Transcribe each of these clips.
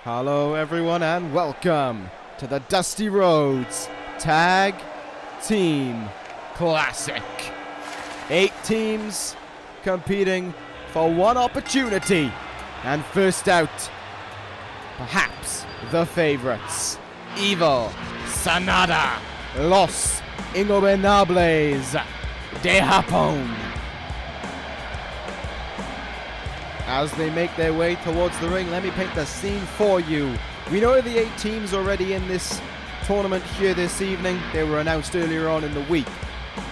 Hello everyone and welcome to the Dusty Rhodes Tag Team Classic. 8 teams competing for one opportunity, and first out, perhaps the favorites, Evil, Sanada, Los Ingobernables de Japón. As they make their way towards the ring, let me paint the scene for you. We know the 8 teams already in this tournament here this evening. They were announced earlier on in the week.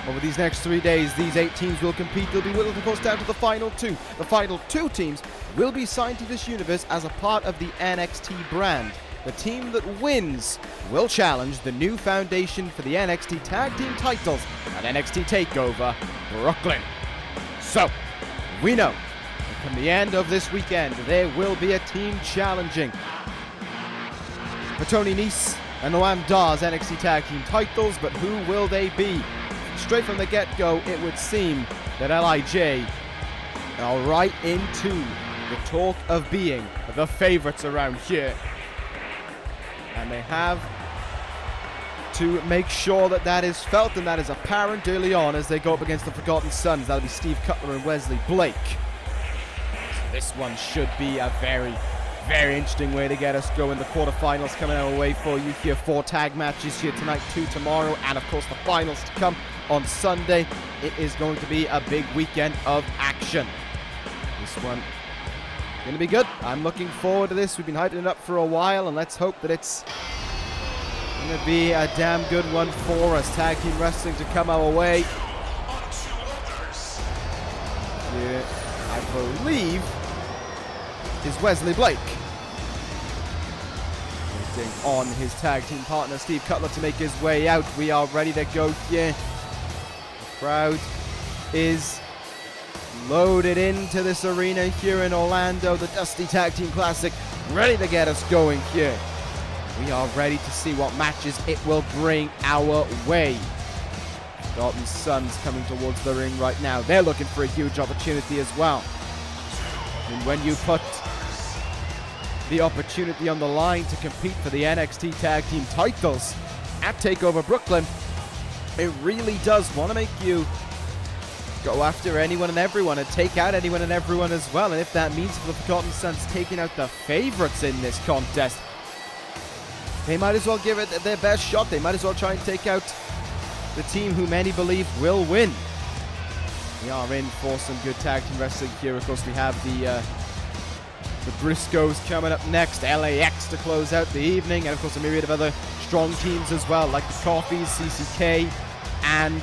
Over these next 3 days, these 8 teams will compete. They'll be whittled, of course, down to the final 2. The final 2 teams will be signed to this universe as a part of the NXT brand. The team that wins will challenge the new foundation for the NXT Tag Team titles at NXT TakeOver Brooklyn. So, we know from the end of this weekend, there will be a team challenging for Tony Nese and Noam Dar's NXT Tag Team titles, but who will they be? Straight from the get-go, it would seem that L.I.J are right into the talk of being the favorites around here. And they have to make sure that that is felt and that is apparent early on as they go up against the Forgotten Sons. That'll be Steve Cutler and Wesley Blake. This one should be a very, very interesting way to get us going. The quarterfinals coming our way for you here. 4 tag matches here tonight, 2 tomorrow, and of course the finals to come on Sunday. It is going to be a big weekend of action. This one going to be good. I'm looking forward to this. We've been hyping it up for a while, and let's hope that it's going to be a damn good one for us. Tag team wrestling to come our way. Yeah, I believe is Wesley Blake. Waiting on his tag team partner Steve Cutler to make his way out. We are ready to go here. The crowd is loaded into this arena here in Orlando. The Dusty Tag Team Classic ready to get us going here. We are ready to see what matches it will bring our way. Forgotten Sons coming towards the ring right now. They're looking for a huge opportunity as well. And when you put the opportunity on the line to compete for the NXT Tag Team titles at TakeOver Brooklyn, it really does want to make you go after anyone and everyone and take out anyone and everyone as well. And if that means for the Forgotten Sons taking out the favorites in this contest, they might as well give it their best shot. They might as well try and take out the team who many believe will win. We are in for some good tag team wrestling here. Of course, we have the Briscoes coming up next, L.A.X to close out the evening, and of course a myriad of other strong teams as well, like the Coffeys, C.C.K, and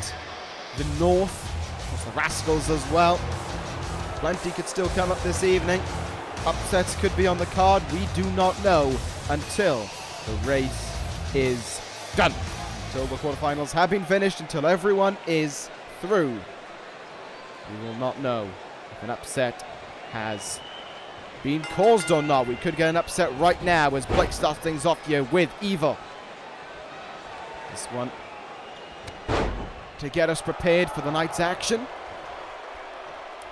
the North, of course the Rascals as well. Plenty could still come up this evening. Upsets could be on the card. We do not know until the race is done. Until the quarterfinals have been finished, until everyone is through, we will not know if an upset has been caused or not. We could get an upset right now as Blake starts things off here with Evil. This one to get us prepared for the night's action.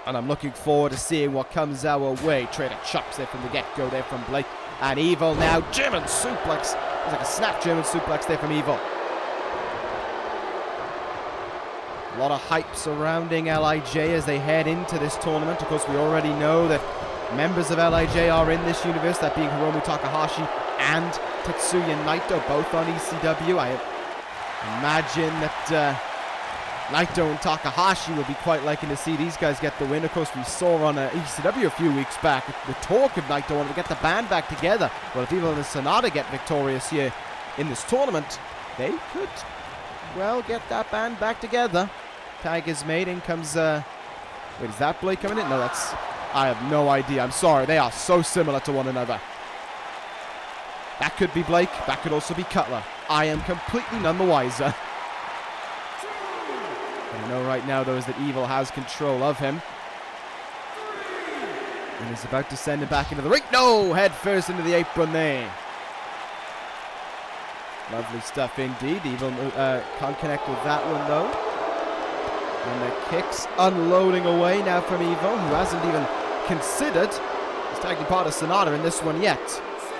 And I'm looking forward to seeing what comes our way. Trader chops there from the get-go there from Blake. And Evil now, German suplex. It's like a snap German suplex there from Evil. A lot of hype surrounding L.I.J as they head into this tournament. Of course, we already know that members of L.I.J are in this universe, that being Hiromu Takahashi and Tetsuya Naito, both on ECW. I imagine that Naito and Takahashi will be quite liking to see these guys get the win. Of course, we saw on ECW a few weeks back the talk of Naito wanting to get the band back together. Well, if Evil and Sanada get victorious here in this tournament, they could, well, get that band back together. Tag is made, in comes, wait, is that Blake coming in? No, that's, I have no idea. I'm sorry, they are so similar to one another. That could be Blake, that could also be Cutler. I am completely none the wiser. What I know right now, though, is that Evil has control of him. And is about to send him back into the ring. No! Head first into the apron there. Lovely stuff indeed. Evil can't connect with that one, though. And the kicks unloading away now from Evil, who hasn't even considered his tag team partner Sanada in this one yet.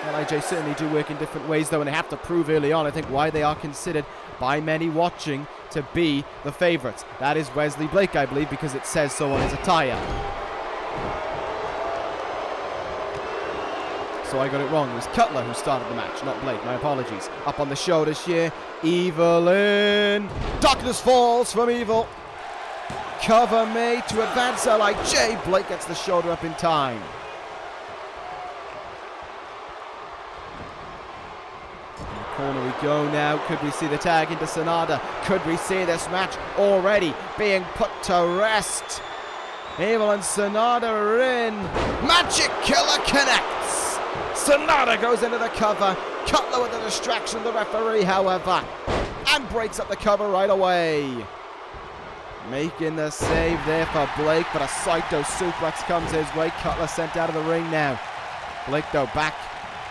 L.I.J certainly do work in different ways, though, and they have to prove early on, I think, why they are considered by many watching to be the favourites. That is Wesley Blake, I believe, because it says so on his attire. So I got it wrong. It was Cutler who started the match, not Blake. My apologies. Up on the shoulders here. Evil in. Darkness falls from Evil. Cover made to advance L.I.J. Blake gets the shoulder up in time. In the corner we go now. Could we see the tag into Sanada? Could we see this match already being put to rest? Evil and Sanada are in. Magic Killer connects. Sanada goes into the cover. Cutler with the distraction, the referee, however, and breaks up the cover right away. Making the save there for Blake, but a Saito suplex comes his way. Cutler sent out of the ring now. Blake, though, back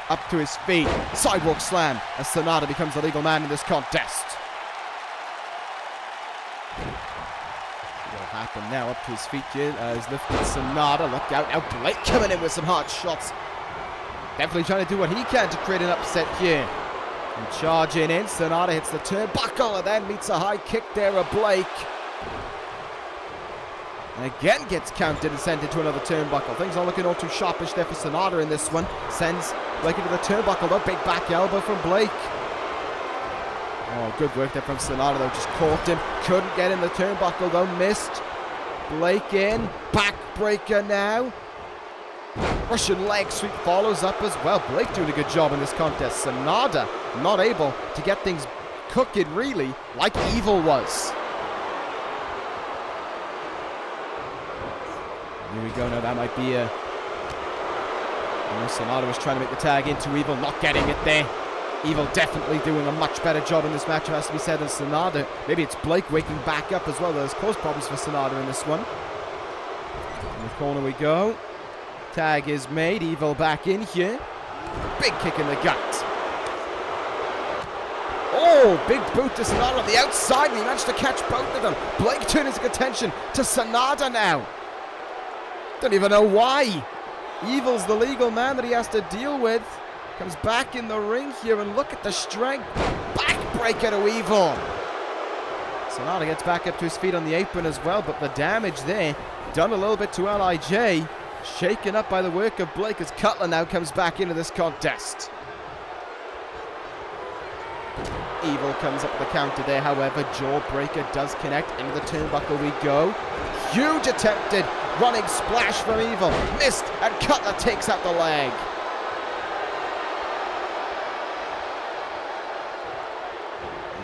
up to his feet. Sidewalk slam as Sanada becomes the legal man in this contest. What'll happen now? Up to his feet here. He's lifted Sanada. Look out now. Blake coming in with some hard shots. Definitely trying to do what he can to create an upset here. And charging in. Sanada hits the turnbuckle and then meets a high kick there of Blake. And again gets counted and sent into another turnbuckle. Things aren't looking all too sharpish there for Sanada in this one. Sends Blake into the turnbuckle though. Big back elbow from Blake. Oh, good work there from Sanada though. Just caught him. Couldn't get in the turnbuckle though. Missed. Blake in. Backbreaker now. Russian leg sweep follows up as well. Blake doing a good job in this contest. Sanada not able to get things cooking really like Evil was. Here we go now. That might be a... Sanada was trying to make the tag into Evil, not getting it there. Evil definitely doing a much better job in this match, it has to be said, than Sanada. Maybe it's Blake waking back up as well. There's close problems for Sanada in this one. In the corner we go. Tag is made. Evil back in here. Big kick in the gut. Oh, big boot to Sanada on the outside, and he managed to catch both of them. Blake turning his attention to Sanada now. Don't even know why. Evil's the legal man that he has to deal with. Comes back in the ring here, and look at the strength. Backbreaker to Evil. Sanada gets back up to his feet on the apron as well, but the damage there done a little bit to L.I.J. Shaken up by the work of Blake as Cutler now comes back into this contest. Evil comes up with the counter there, however. Jawbreaker does connect. Into the turnbuckle we go. Huge attempted running splash from Evil. Missed, and Cutler takes out the leg.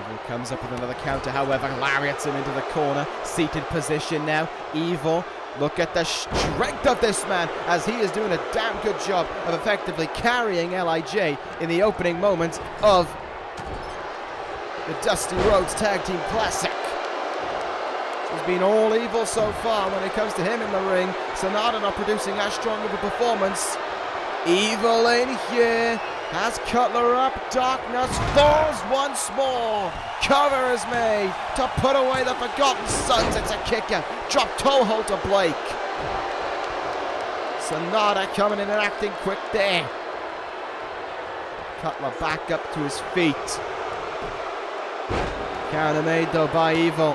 Evil comes up with another counter, however. Lariats him into the corner. Seated position now. Evil. Look at the strength of this man as he is doing a damn good job of effectively carrying L.I.J. in the opening moments of the Dusty Rhodes Tag Team Classic. He's been all Evil so far when it comes to him in the ring. Sanada not producing as strong of a performance. Evil in here. Has Cutler up. Darkness falls once more. Cover is made to put away the Forgotten Sons. It's a kick out. Drop toe hold to Blake. Sanada coming in and acting quick there. Cutler back up to his feet. Counter made though by Evil.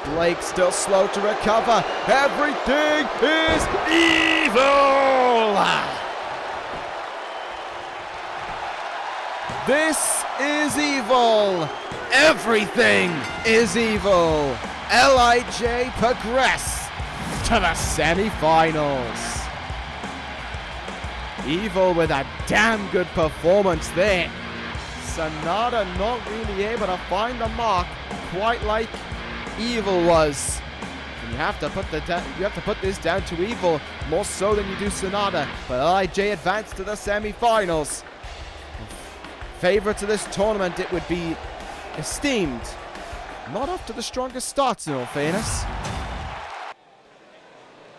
Blake still slow to recover. Everything is Evil! This is Evil. Everything is Evil. L.I.J. progress to the semi-finals. Evil with a damn good performance there. Sanada not really able to find the mark quite like Evil was. And you have to put this down to Evil more so than you do Sanada. But L.I.J. advanced to the semi-finals. Favourites of this tournament, it would be esteemed. Not off to the strongest starts, in all fairness.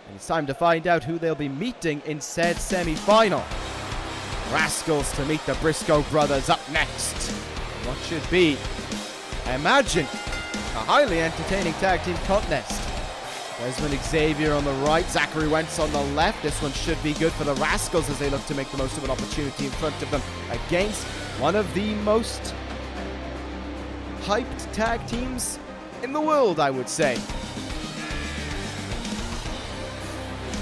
And it's time to find out who they'll be meeting in said semi-final. Rascals to meet the Briscoe brothers up next. What should be, I imagine, a highly entertaining tag team contest. Desmond Xavier on the right, Zachary Wentz on the left. This one should be good for the Rascals as they look to make the most of an opportunity in front of them against one of the most hyped tag teams in the world, I would say.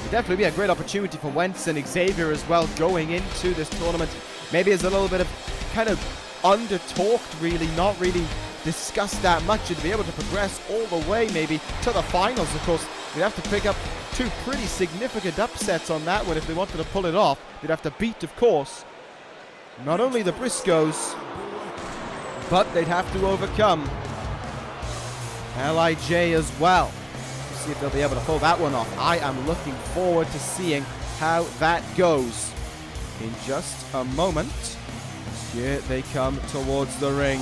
It'd definitely be a great opportunity for Wentz and Xavier as well going into this tournament. Maybe it's a little bit of kind of under-talked, really, not really discussed that much, and to be able to progress all the way maybe to the finals. Of course, they'd have to pick up two pretty significant upsets on that one if they wanted to pull it off. They'd have to beat, of course, not only the Briscoes, but they'd have to overcome L.I.J as well. We'll see if they'll be able to pull that one off. I am looking forward to seeing how that goes. In just a moment, here they come towards the ring.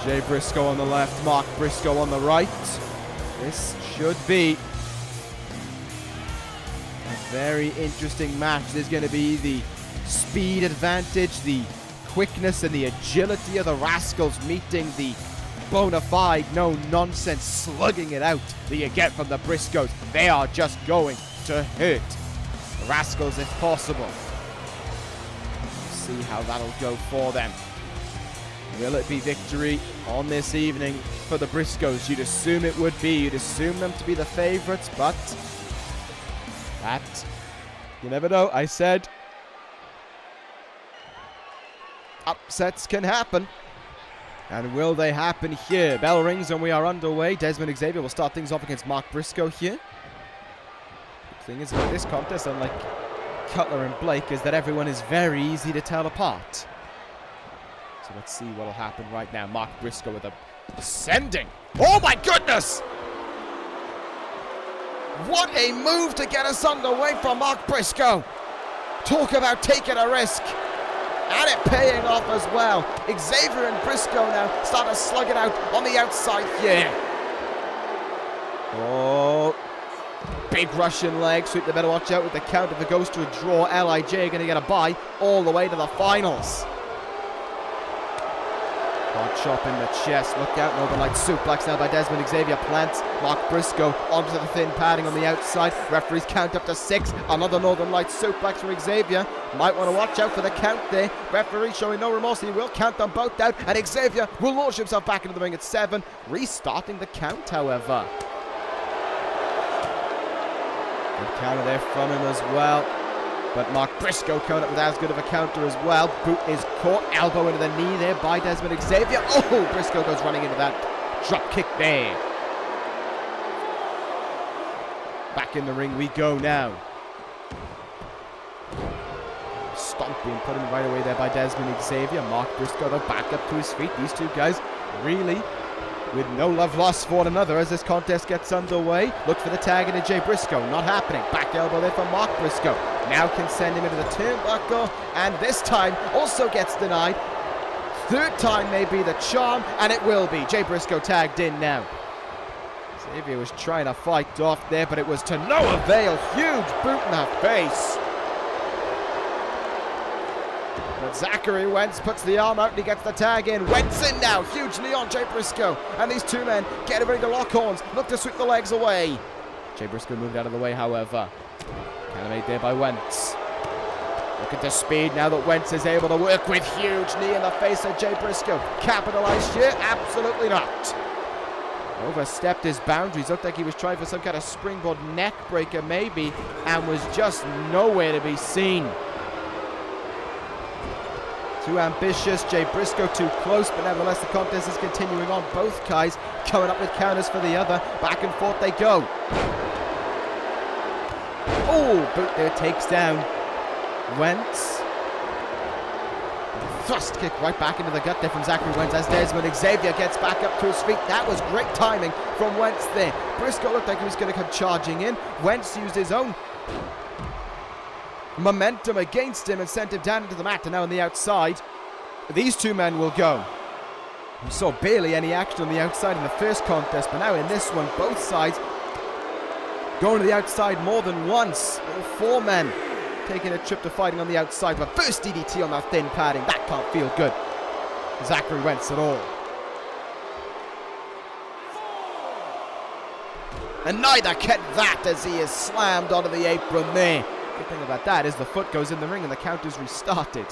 Jay Briscoe on the left, Mark Briscoe on the right. This should be a very interesting match. There's going to be the speed advantage, the quickness and the agility of the Rascals meeting the bona fide, no-nonsense slugging it out that you get from the Briscoes. They are just going to hurt the Rascals if possible. We'll see how that'll go for them. Will it be victory on this evening for the Briscoes? You'd assume it would be. You'd assume them to be the favorites, but that, you never know. I said upsets can happen. And will they happen here? Bell rings and we are underway. Desmond Xavier will start things off against Mark Briscoe here. The thing is about this contest, unlike Cutler and Blake, is that everyone is very easy to tell apart. So let's see what will happen right now. Mark Briscoe with a ascending. Oh my goodness! What a move to get us underway from Mark Briscoe. Talk about taking a risk. And it paying off as well. Xavier and Briscoe now start to slug it out on the outside here. Oh. Big Russian leg sweep. They better watch out with the count. If it goes to a draw, L.I.J going to get a bye all the way to the finals. Hard chop in the chest. Look out. Northern Light suplex now by Desmond Xavier. Plants Mark Briscoe onto the thin padding on the outside. Referees count up to 6. Another Northern Light suplex for Xavier. Might want to watch out for the count there. Referee showing no remorse. He will count them both out. And Xavier will launch himself back into the ring at 7. Restarting the count, however. Good counter there from him as well. But Mark Briscoe coming up with as good of a counter as well. Boot is caught. Elbow into the knee there by Desmond Xavier. Oh, Briscoe goes running into that drop kick there. Back in the ring we go now. Stomping, put him right away there by Desmond Xavier. Mark Briscoe though back up to his feet. These two guys really with no love lost for one another as this contest gets underway. Look for the tag into Jay Briscoe. Not happening. Back elbow there from Mark Briscoe. Now can send him into the turnbuckle. And this time also gets denied. Third time may be the charm. And it will be. Jay Briscoe tagged in now. Xavier was trying to fight off there, but it was to no avail. Huge boot in the face. But Zachary Wentz puts the arm out and he gets the tag in. Wentz in now. Huge knee on Jay Briscoe. And these two men get ready to lock horns. Look to sweep the legs away. Jay Briscoe moved out of the way, however. Made there by Wentz. Look at the speed now that Wentz is able to work with. Huge knee in the face of Jay Briscoe. Capitalized here? Absolutely not. Overstepped his boundaries. Looked like he was trying for some kind of springboard neck breaker maybe, and was just nowhere to be seen. Too ambitious. Jay Briscoe too close, but nevertheless the contest is continuing on. Both guys coming up with counters for the other. Back and forth they go. Oh, boot there takes down Wentz. Thrust kick right back into the gut there from Zachary Wentz as Desmond Xavier gets back up to his feet. That was great timing from Wentz there. Briscoe looked like he was going to come charging in. Wentz used his own momentum against him and sent him down into the mat. And now on the outside, these two men will go. We saw barely any action on the outside in the first contest, but now in this one, both sides going to the outside more than once. All four men taking a trip to fighting on the outside. But first DDT on that thin padding. That can't feel good. Zachary Wentz at all. And neither can that as he is slammed onto the apron there. Good thing about that is the foot goes in the ring and the count is restarted.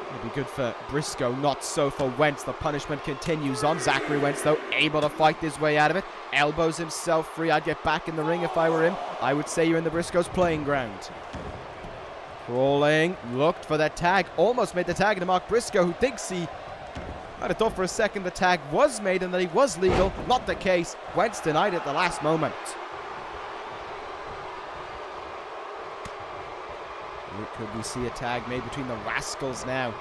It'll be good for Briscoe, not so for Wentz. The punishment continues on. Zachary Wentz, though, able to fight his way out of it. Elbows himself free. I'd get back in the ring if I were him. I would say you're in the Briscoes' playing ground. Crawling, looked for that tag. Almost made the tag into Mark Briscoe, who thinks he... I'd have thought for a second the tag was made and that he was legal. Not the case. Wentz denied it at the last moment. Could we see a tag made between the Rascals now?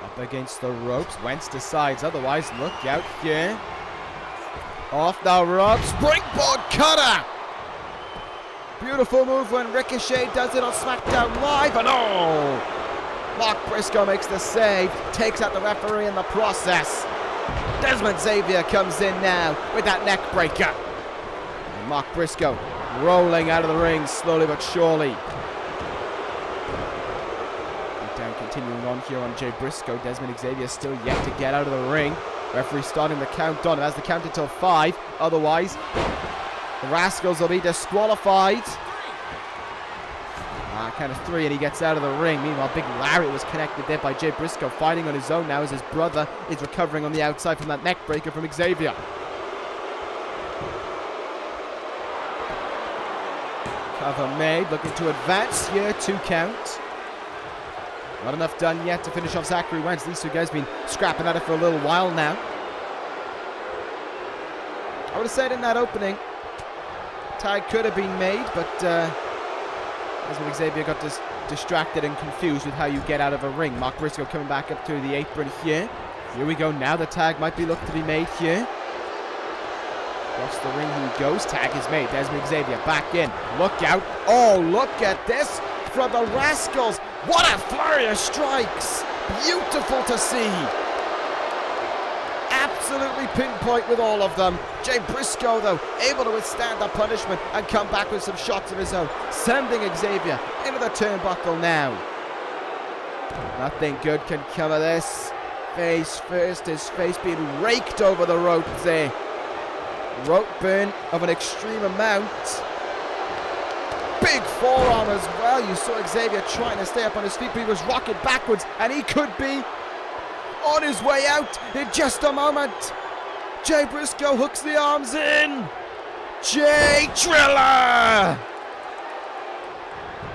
Up against the ropes. Wentz decides otherwise. Look out here. Off the ropes. Springboard cutter. Beautiful move when Ricochet does it on SmackDown Live. And oh! Mark Briscoe makes the save. Takes out the referee in the process. Desmond Xavier comes in now with that neck breaker. And Mark Briscoe rolling out of the ring slowly but surely. Continuing on here on Jay Briscoe. Desmond Xavier still yet to get out of the ring. Referee starting the count on. It has the count until 5. Otherwise, the Rascals will be disqualified. Count of 3 and he gets out of the ring. Meanwhile, Big Larry was connected there by Jay Briscoe, fighting on his own now as his brother is recovering on the outside from that neck breaker from Xavier. Cover made, looking to advance here. 2 count. Not enough done yet to finish off Zachary Wentz. These two guys have been scrapping at it for a little while now. I would have said in that opening, tag could have been made, but Desmond Xavier got distracted and confused with how you get out of a ring. Mark Briscoe coming back up to the apron here. Here we go. Now the tag might be looked to be made here. Across the ring he goes. Tag is made. Desmond Xavier back in. Look out. Oh, look at this from the Rascals. What a flurry of strikes! Beautiful to see. Absolutely pinpoint with all of them. Jay Briscoe, though, able to withstand the punishment and come back with some shots of his own, sending Xavier into the turnbuckle now. Nothing good can come of this. Face first, his face being raked over the ropes there. Rope burn of an extreme amount. Big forearm as well. You saw Xavier trying to stay up on his feet, but he was rocking backwards, and he could be on his way out in just a moment. Jay Briscoe hooks the arms in. Jay Driller!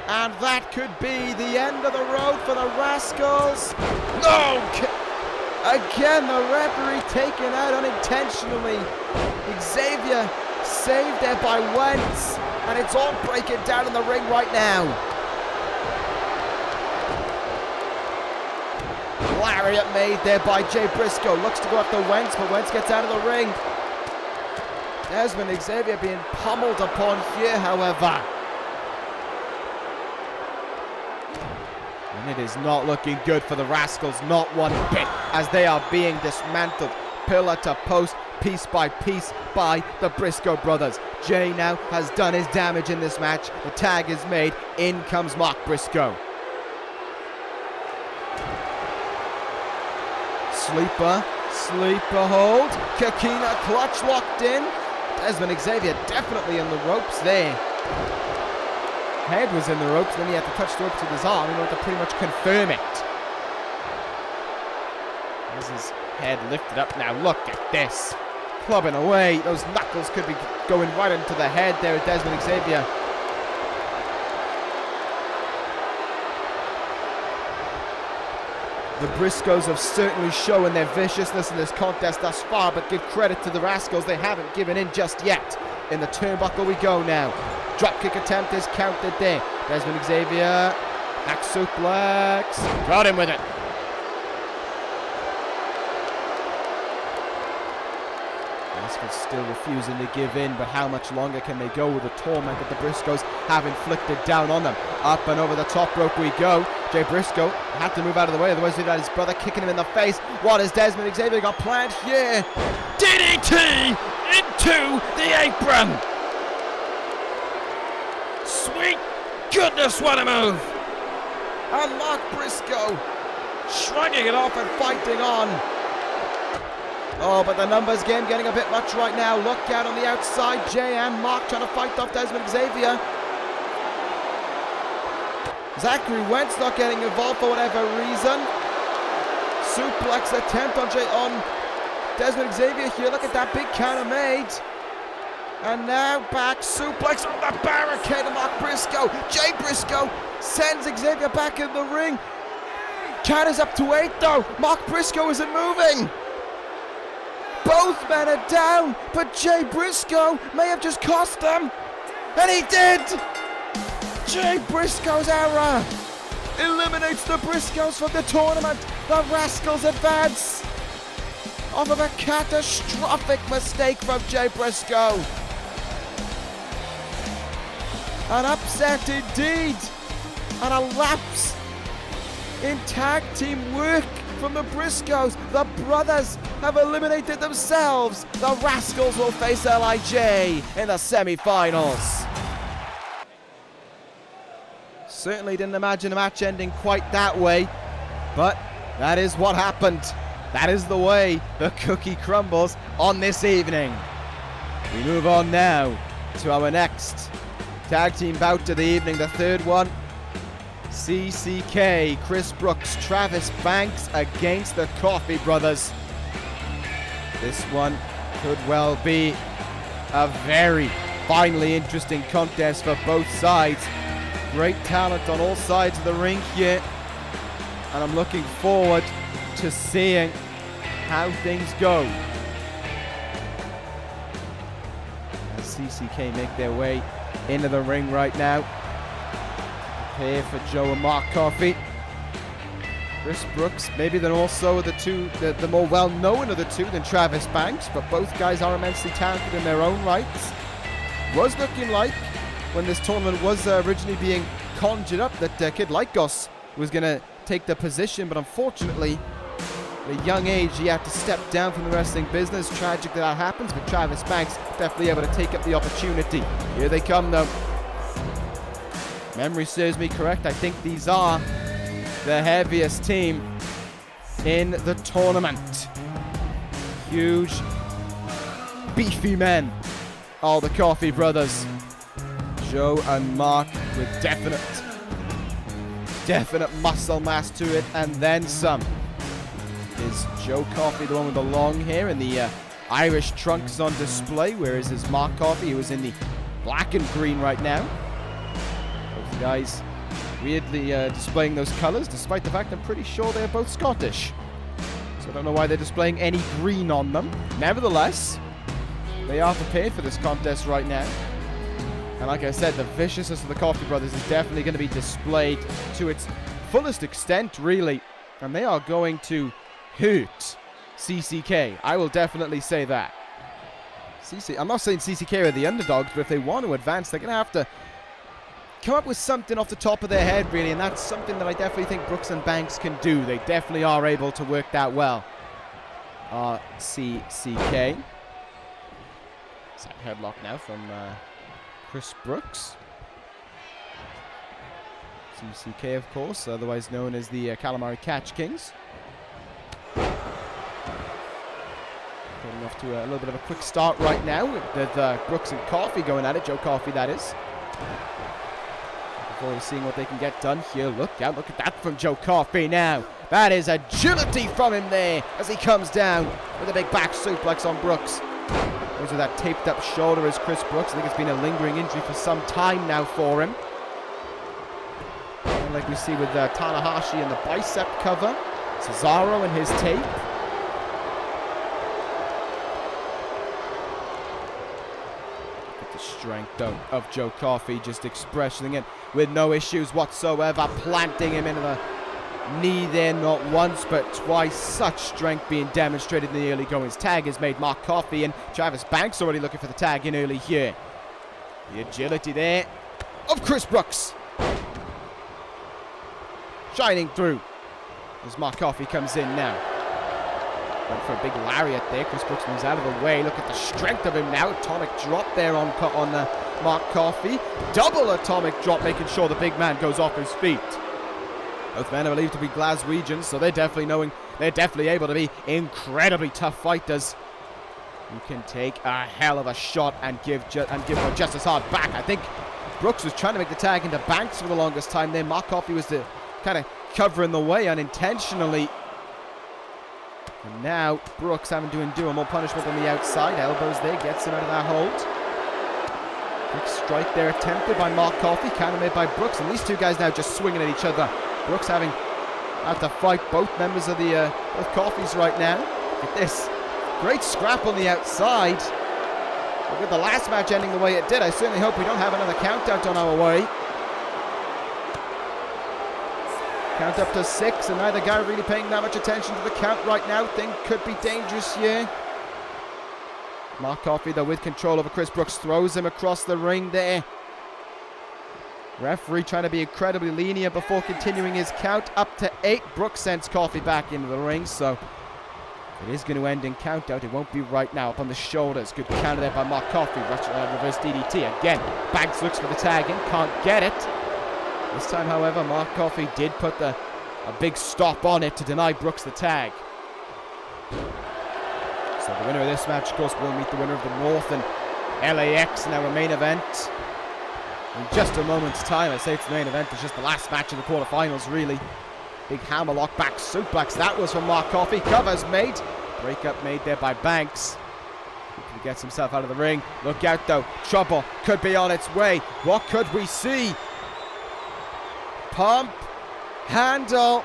And that could be the end of the road for the Rascals. No! Again, the referee taken out unintentionally. Xavier saved there by Wentz. And it's all breaking down in the ring right now. Lariat made there by Jay Briscoe. Looks to go after Wentz, but Wentz gets out of the ring. Desmond Xavier being pummeled upon here, however. And it is not looking good for the Rascals, not one bit, as they are being dismantled pillar to post, piece by piece by the Briscoe brothers. Jay now has done his damage in this match. The tag is made. In comes Mark Briscoe. Sleeper hold. Kakina clutch locked in. Desmond Xavier definitely in the ropes there. Head was in the ropes, then he had to touch the ropes with his arm in order to pretty much confirm it. There's his head lifted up now. Look at this. Clubbing away. Those knuckles could be going right into the head there of Desmond Xavier. The Briscoes have certainly shown their viciousness in this contest thus far, but give credit to the Rascals, they haven't given in just yet. In the turnbuckle we go now. Dropkick attempt is counted there. Desmond Xavier, back suplex, got him with it. Rascals still refusing to give in, but how much longer can they go with the torment that the Briscoes have inflicted down on them? Up and over the top rope we go. Jay Briscoe had to move out of the way, otherwise he'd had his brother kicking him in the face. What has Desmond Xavier got planned here? DDT into the apron! Sweet goodness, what a move! And Mark Briscoe shrugging it off and fighting on. Oh, but the numbers game getting a bit much right now. Look out on the outside. Jay and Mark trying to fight off Desmond Xavier. Zachary Wentz not getting involved for whatever reason. Suplex attempt on Desmond Xavier here. Look at that big counter made. And now back suplex on the barricade of Mark Briscoe. Jay Briscoe sends Xavier back in the ring. Count is up to 8 though. Mark Briscoe isn't moving. Both men are down, but Jay Briscoe may have just cost them. And he did! Jay Briscoe's error eliminates the Briscoes from the tournament. The Rascals advance off of a catastrophic mistake from Jay Briscoe. An upset indeed, and a lapse in tag team work from the Briscoes. The brothers have eliminated themselves. The Rascals will face L.I.J in the semi-finals. Certainly didn't imagine a match ending quite that way, but that is what happened. That is the way the cookie crumbles on this evening. We move on now to our next tag team bout of the evening, the third one. C.C.K, Chris Brooks, Travis Banks against the Coffey Brothers. This one could well be a very finally interesting contest for both sides. Great talent on all sides of the ring here, and I'm looking forward to seeing how things go. As C.C.K make their way into the ring right now. Prepare for Joe and Mark Coffey. Chris Brooks, maybe then also the more well-known of the two than Travis Banks, but both guys are immensely talented in their own rights. Was looking like, when this tournament was originally being conjured up, that Kid Lycos was going to take the position, but unfortunately, at a young age, he had to step down from the wrestling business. Tragic that happens, but Travis Banks definitely able to take up the opportunity. Here they come, though. Memory serves me correct. I think these are the heaviest team in the tournament. Huge, beefy men. All the Coffey Brothers. Joe and Mark with definite muscle mass to it, and then some. Is Joe Coffey the one with the long hair and the Irish trunks on display, whereas is Mark Coffey, who is in the black and green right now. Both guys weirdly displaying those colors, despite the fact I'm pretty sure they're both Scottish. So I don't know why they're displaying any green on them. Nevertheless, they are prepared for this contest right now. And like I said, the viciousness of the Coffey Brothers is definitely going to be displayed to its fullest extent, really. And they are going to hurt C.C.K. I will definitely say that. I'm not saying C.C.K. are the underdogs, but if they want to advance, they're going to have to come up with something off the top of their head, really. And that's something that I definitely think Brooks and Banks can do. They definitely are able to work that well. C.C.K. It's that headlock now from Chris Brooks. C.C.K, of course, otherwise known as the Calamari Catch Kings. Getting off to a little bit of a quick start right now with Brooks and Coffey going at it. Joe Coffey, that is. Looking forward to seeing what they can get done here. Look out, look at that from Joe Coffey now. That is agility from him there as he comes down with a big back suplex on Brooks. Goes with that taped up shoulder as Chris Brooks. I think it's been a lingering injury for some time now for him. Like we see with Tanahashi in the bicep cover. Cesaro and his tape. Look at the strength, though, of Joe Coffey, just expressing it with no issues whatsoever. Planting him into the knee there, not once, but twice. Such strength being demonstrated in the early goings. Tag has made Mark Coffey, and Travis Banks already looking for the tag in early here. The agility there of Chris Brooks. Shining through as Mark Coffey comes in now. Went for a big lariat there. Chris Brooks moves out of the way. Look at the strength of him now. Atomic drop there on Mark Coffey. Double atomic drop, making sure the big man goes off his feet. Both men are believed to be Glaswegians, so they're definitely able to be incredibly tough fighters. You can take a hell of a shot and give one just as hard back. I think Brooks was trying to make the tag into Banks for the longest time there. Mark Coffey was kind of covering the way unintentionally. And now Brooks having to endure more punishment on the outside. Elbows there, gets him out of that hold. Quick strike there attempted by Mark Coffey, counter made by Brooks, and these two guys now just swinging at each other. Brooks having to fight both members of the both Coffeys right now. Look at this. Great scrap on the outside. But with the last match ending the way it did, I certainly hope we don't have another count out on our way. Count up to 6, and neither guy really paying that much attention to the count right now. Thing could be dangerous here. Mark Coffey, though, with control over Chris Brooks, throws him across the ring there. Referee trying to be incredibly lenient before continuing his count. Up to 8. Brooks sends Coffey back into the ring, so it is going to end in count out. It won't be right now. Up on the shoulders. Good counter there by Mark Coffey. Reverse DDT. Again, Banks looks for the tag in. Can't get it. This time, however, Mark Coffey did put a big stop on it to deny Brooks the tag. So the winner of this match, of course, will meet the winner of the North and L.A.X. in our main event. In just a moment's time, I say it's the main event, it's just the last match of the quarterfinals, really. Big hammerlock back suplex, that was from Mark Coffey. Covers made. Breakup made there by Banks. He gets himself out of the ring. Look out, though. Trouble could be on its way. What could we see? Pump. Handle.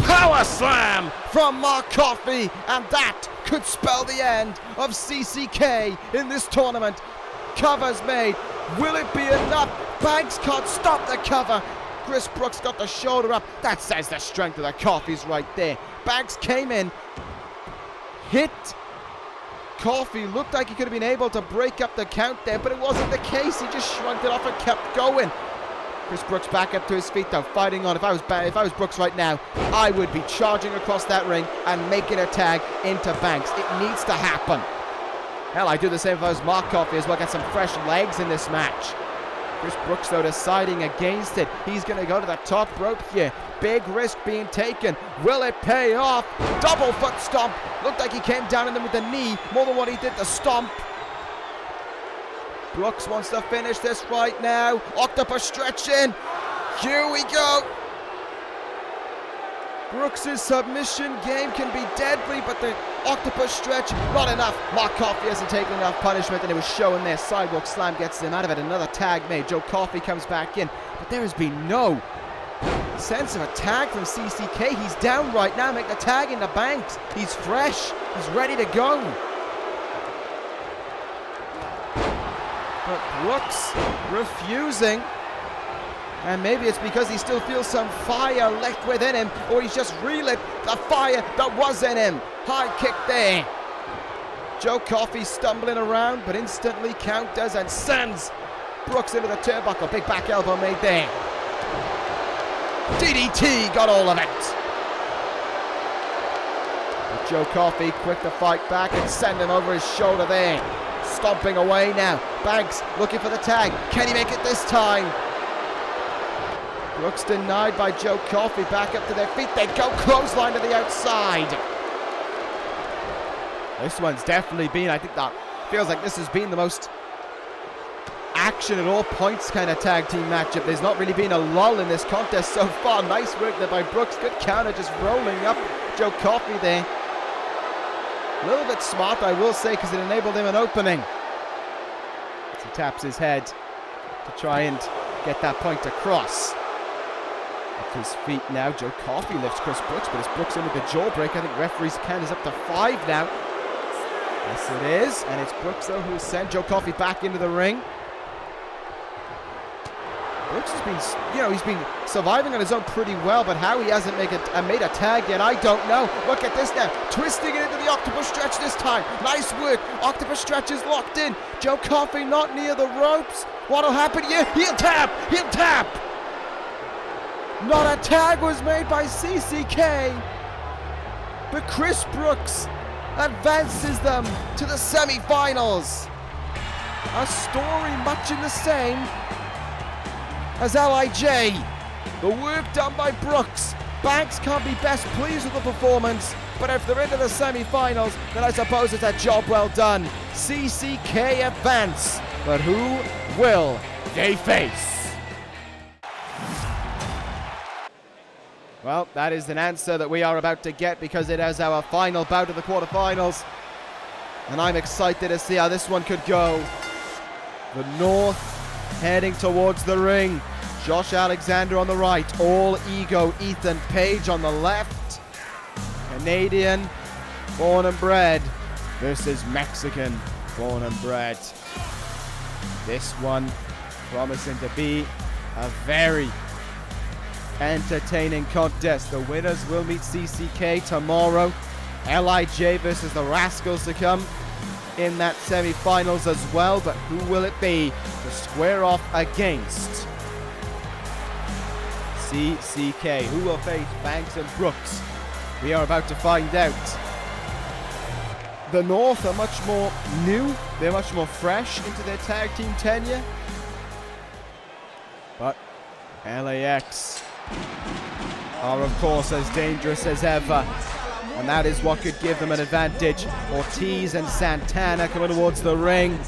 Power slam from Mark Coffey, and that could spell the end of C.C.K. in this tournament. Covers made. Will it be enough? Banks can't stop the cover. Chris Brooks got the shoulder up. That says the strength of the Coffeys right there. Banks came in, hit Coffey. Looked like he could have been able to break up the count there, but it wasn't the case. He just shrugged it off and kept going. Chris Brooks back up to his feet, though, fighting on. If I was Brooks right now, I would be charging across that ring and making a tag into Banks. It needs to happen. Hell, I'd do the same if I was Mark Coffey as well. Get some fresh legs in this match. Chris Brooks, though, deciding against it. He's going to go to the top rope here. Big risk being taken. Will it pay off? Double foot stomp. Looked like he came down on him with the knee more than what he did the stomp. Brooks wants to finish this right now. Octopus stretch in. Here we go. Brooks' submission game can be deadly, but the octopus stretch, not enough. Mark Coffey hasn't taken enough punishment, and it was showing there. Sidewalk slam gets him out of it. Another tag made. Joe Coffey comes back in, but there has been no sense of a tag from C.C.K. He's down right now. Make the tag into Banks. He's fresh. He's ready to go. But Brooks refusing. And maybe it's because he still feels some fire left within him, or he's just relit the fire that was in him. High kick there. Joe Coffey stumbling around, but instantly counters and sends Brooks into the turnbuckle. Big back elbow made there. DDT got all of it. But Joe Coffey quick to fight back and send him over his shoulder there. Stomping away now. Banks looking for the tag. Can he make it this time? Brooks denied by Joe Coffey. Back up to their feet. They go clothesline to the outside. This one's definitely been, I think that feels like this has been the most action at all points kind of tag team matchup. There's not really been a lull in this contest so far. Nice work there by Brooks. Good counter, just rolling up Joe Coffey there. A little bit smart, I will say, because it enabled him an opening. As he taps his head to try and get that point across. Up to his feet now. Joe Coffey lifts Chris Brooks, but it's Brooks in with the jawbreak. I think referee's count is up to 5 now. Yes, it is. And it's Brooks, though, who has sent Joe Coffey back into the ring. Brooks has been, he's been surviving on his own pretty well, but how he hasn't made a tag yet, I don't know. Look at this now. Twisting it into the octopus stretch this time. Nice work. Octopus stretch is locked in. Joe Coffey not near the ropes. What'll happen here? Heel tap. Heel tap. Not a tag was made by C.C.K. But Chris Brooks advances them to the semi-finals. A story much in the same as L.I.J The work done by Brooks. Banks can't be best pleased with the performance, but if they're into the semi-finals, then I suppose it's a job well done. C.C.K. advance, but who will they face? Well, that is an answer that we are about to get because it is our final bout of the quarterfinals. And I'm excited to see how this one could go. The North heading towards the ring. Josh Alexander on the right. All ego Ethan Page on the left. Canadian, born and bred, versus Mexican, born and bred. This one promising to be a very entertaining contest. The winners will meet C.C.K. tomorrow. L.I.J. versus the Rascals to come in that semi-finals as well, but who will it be to square off against C.C.K.? Who will face Banks and Brooks? We are about to find out. The North are much more new, they're much more fresh into their tag team tenure, but L.A.X. are of course as dangerous as ever, and that is what could give them an advantage. Ortiz and Santana coming towards the ring.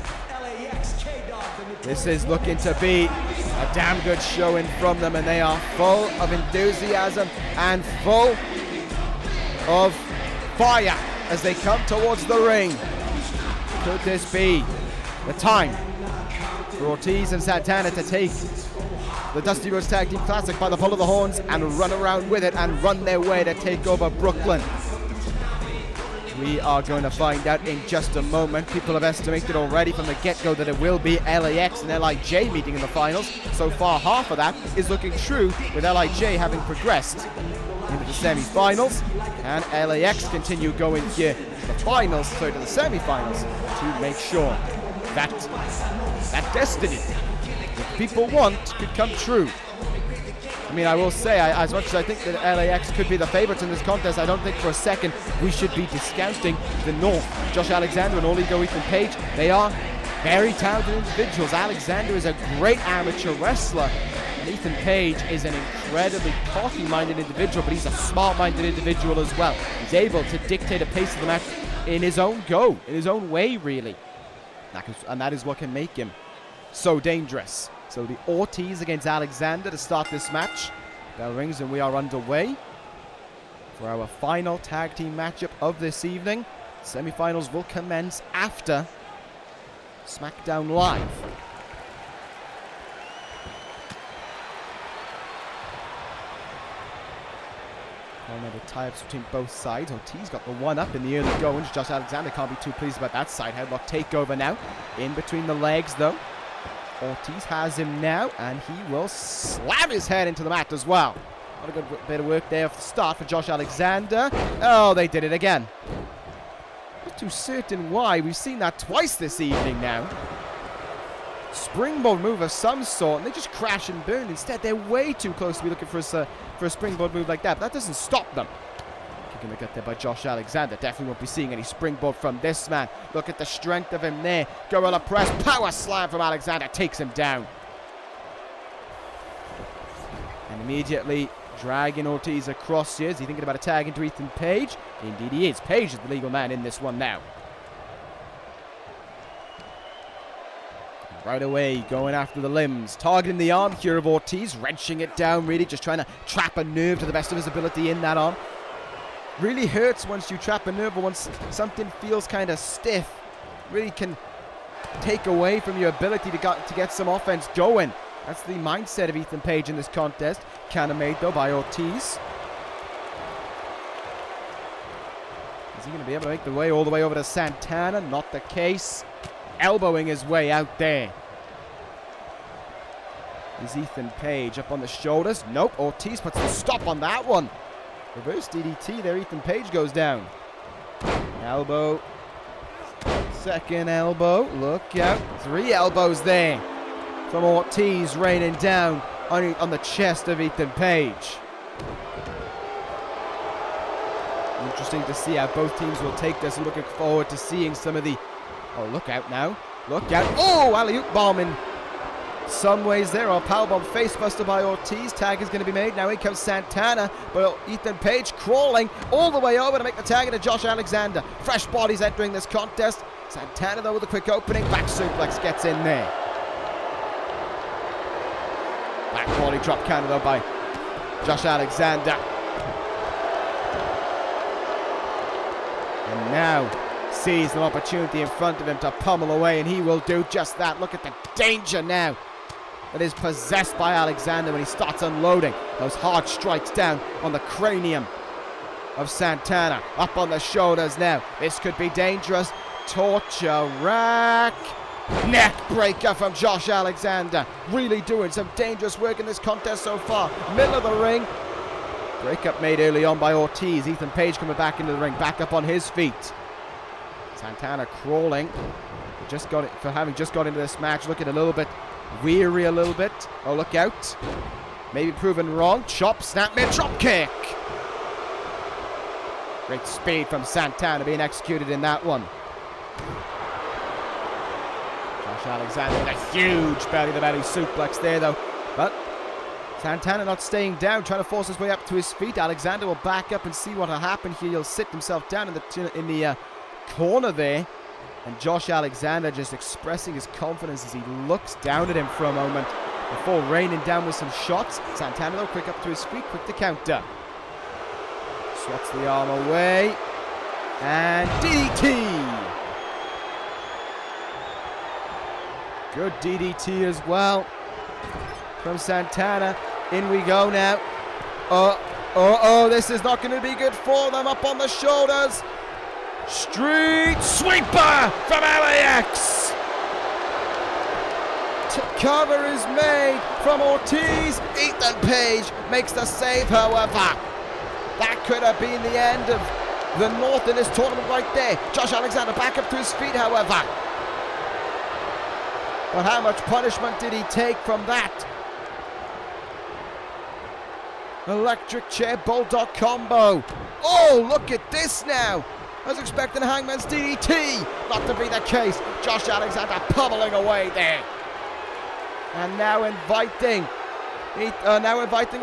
This is looking to be a damn good showing from them, and they are full of enthusiasm and full of fire as they come towards the ring. Could this be the time for Ortiz and Santana to take the Dusty Rhodes Tag Team Classic by the pull of the horns and run around with it and run their way to take over Brooklyn? We are going to find out in just a moment. People have estimated already from the get-go that it will be L.A.X. and L.I.J. meeting in the finals. So far, half of that is looking true, with L.I.J. having progressed into the semi-finals, and L.A.X. continue going here to the finals, so to the semi-finals, to make sure that that destiny that people want could come true. I mean, I will say, as much as I think that L.A.X. could be the favorites in this contest, I don't think for a second we should be discounting the North. Josh Alexander and All Ego Ethan Page, they are very talented individuals. Alexander is a great amateur wrestler, and Ethan Page is an incredibly cocky-minded individual, but he's a smart-minded individual as well. He's able to dictate a pace of the match in his own go, in his own way, really. And that is what can make him so dangerous. So the Ortiz against Alexander to start this match. Bell rings and we are underway for our final tag team matchup of this evening. Semi-finals will commence after SmackDown Live. Another tie-ups between both sides. Ortiz got the one up in the early goings. Josh Alexander can't be too pleased about that side headlock takeover now. In between the legs though. Ortiz has him now, and he will slam his head into the mat as well. What a good bit of work there at the start for Josh Alexander. Oh, they did it again. Not too certain why. We've seen that twice this evening now. Springboard move of some sort, and they just crash and burn. Instead, they're way too close to be looking for a springboard move like that. But that doesn't stop them. Kicking the gut there by Josh Alexander. Definitely won't be seeing any springboard from this man. Look at the strength of him there. Gorilla press, power slam from Alexander. Takes him down. And immediately dragging Ortiz across here. Is he thinking about a tag into Ethan Page? Indeed he is. Page is the legal man in this one now. Right away, going after the limbs. Targeting the arm here of Ortiz. Wrenching it down, really. Just trying to trap a nerve to the best of his ability in that arm. Really hurts once you trap a nerve, or once something feels kind of stiff. Really can take away from your ability to get some offense going. That's the mindset of Ethan Page in this contest. Kind of made, though, by Ortiz. Is he going to be able to make the way all the way over to Santana? Not the case. Elbowing his way out there. Is Ethan Page up on the shoulders? Nope. Ortiz puts the stop on that one. Reverse DDT there. Ethan Page goes down. Elbow. Second elbow. Look out. 3 elbows there from Ortiz, raining down on the chest of Ethan Page. Interesting to see how both teams will take this. Looking forward to seeing some of the... Oh, look out now. Look out. Oh, alley-oop bombing some ways there. A powerbomb facebuster by Ortiz. Tag is going to be made. Now in comes Santana, but Ethan Page crawling all the way over to make the tag into Josh Alexander. Fresh bodies entering this contest. Santana though with a quick opening. Back suplex gets in there. Back body drop counter though by Josh Alexander. And now sees an opportunity in front of him to pummel away, and he will do just that. Look at the danger now that is possessed by Alexander when he starts unloading those hard strikes down on the cranium of Santana. Up on the shoulders now. This could be dangerous. Torture rack. Neck breaker from Josh Alexander. Really doing some dangerous work in this contest so far. Middle of the ring. Breakup made early on by Ortiz. Ethan Page coming back into the ring. Back up on his feet. Santana crawling, for having just got into this match, looking a little bit weary a little bit. Oh, look out. Maybe proven wrong. Chop, snap, mid, drop kick. Great speed from Santana being executed in that one. Josh Alexander with a huge belly-to-belly suplex there, though. But Santana not staying down, trying to force his way up to his feet. Alexander will back up and see what will happen here. He'll sit himself down in the corner there, and Josh Alexander just expressing his confidence as he looks down at him for a moment before raining down with some shots. Santana though quick up to his feet, quick to counter. Swats the arm away, and DDT. Good DDT as well from Santana. In we go now. This is not going to be good for them. Up on the shoulders. Street sweeper from L.A.X. Cover is made from Ortiz. Ethan Page makes the save, however. That could have been the end of the North in this tournament right there. Josh Alexander back up to his feet, however. But how much punishment did he take from that? Electric chair bulldog combo. Oh, look at this now. I was expecting Hangman's DDT. Not to be the case. Josh Alexander pummeling away there. And now inviting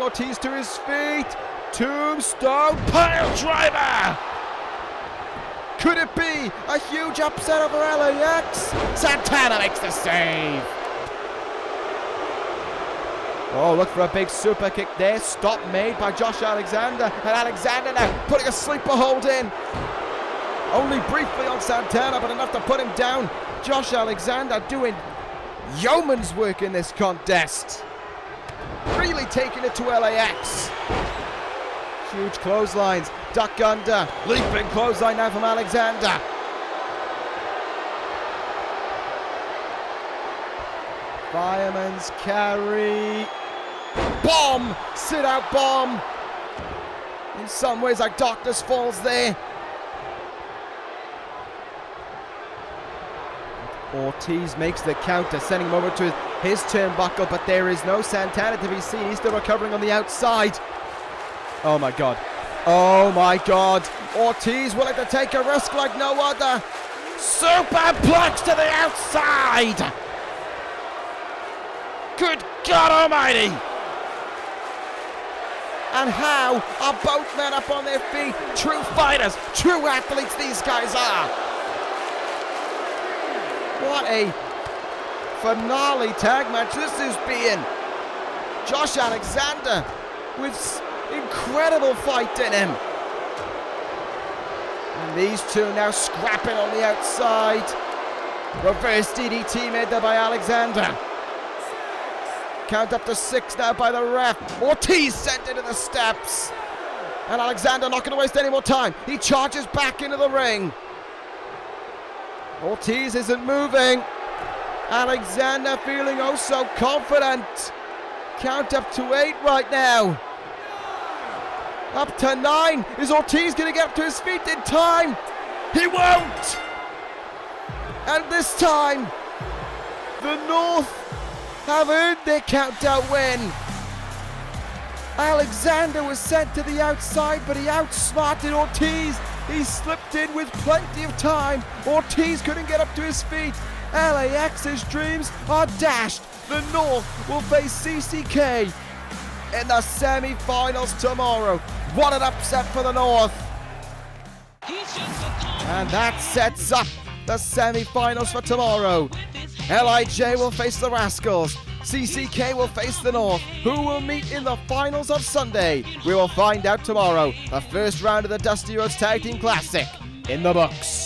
Ortiz to his feet. Tombstone pile driver. Could it be a huge upset over L.A.X? Santana makes the save. Oh, look for a big super kick there. Stop made by Josh Alexander. And Alexander now putting a sleeper hold in. Only briefly on Santana, but enough to put him down. Josh Alexander doing yeoman's work in this contest. Really taking it to L.A.X. Huge clotheslines. Duck under. Leaping clothesline now from Alexander. Fireman's carry. Bomb! Sit out bomb. In some ways like darkness falls there. Ortiz makes the counter, sending him over to his turnbuckle, but there is no Santana to be seen. He's still recovering on the outside. Oh my god. Oh my god. Ortiz willing to take a risk like no other. Superplex to the outside. Good God Almighty. And how are both men up on their feet? True fighters, true athletes these guys are. What a finale tag match this is being. Josh Alexander with incredible fight in him. And these two now scrapping on the outside. Reverse DDT made there by Alexander. Count up to 6 now by the ref. Ortiz sent into the steps. And Alexander not going to waste any more time. He charges back into the ring. Ortiz isn't moving. Alexander feeling oh so confident. Count up to 8 right now. Up to 9. Is Ortiz going to get up to his feet in time? He won't. And this time, the North have earned their countdown win. Alexander was sent to the outside, but he outsmarted Ortiz. He slipped in with plenty of time. Ortiz couldn't get up to his feet. L.A.X's dreams are dashed The North will face C.C.K. in the semi-finals tomorrow. What an upset for the North. And that sets up the semi-finals for tomorrow. L.I.J will face the Rascals. C.C.K. will face the North. Who will meet in the finals on Sunday? We will find out tomorrow. The first round of the Dusty Rhodes Tag Team Classic in the books.